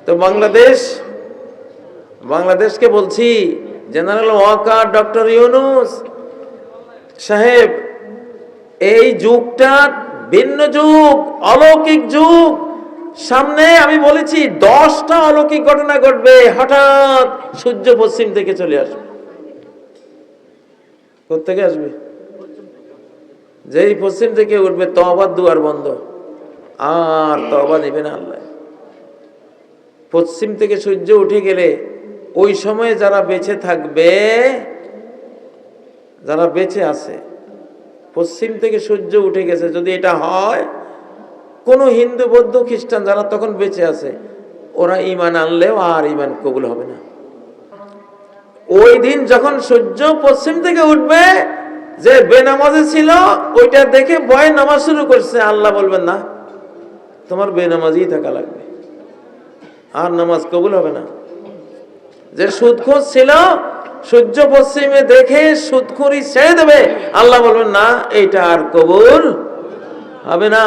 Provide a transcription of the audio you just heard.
তো বাংলাদেশকে বলছি, জেনারেল ওয়াকার, ডক্টর ইউনূস সাহেব, এই যুগটা ভিন্ন যুগ, অলৌকিক যুগ। সামনে আমি বলেছি 10টা অলৌকিক ঘটনা ঘটবে। হঠাৎ সূর্য পশ্চিম থেকে চলে আসবে। কোত্থেকে আসবে? যেই পশ্চিম থেকে উঠবে, তওবার দুয়ার বন্ধ, আর তওবা নেবে না আল্লাহ। পশ্চিম থেকে সূর্য উঠে গেলে ওই সময়ে যারা বেঁচে থাকবে, যারা বেঁচে আছে, পশ্চিম থেকে সূর্য উঠে গেছে, যদি এটা হয়, কোন হিন্দু, বৌদ্ধ, খ্রিস্টান যারা তখন বেঁচে আছে, ওরা ঈমান আনলেও আর ঈমান কবুল হবে না। ওই দিন যখন সূর্য পশ্চিম থেকে উঠবে, যে বেনামাজি ছিল ওইটা দেখে ভয়ে নামাজ শুরু করছে, আল্লাহ বলবেন না, তোমার বেনামাজি থাকা লাগবে, আর নামাজ কবুল হবে না। যে সুদখোর ছিল, সূর্য পশ্চিমে দেখে সুদখোরি ছেড়ে দেবে, আল্লাহ বলবেন না, এইটা আর কবুল হবে না।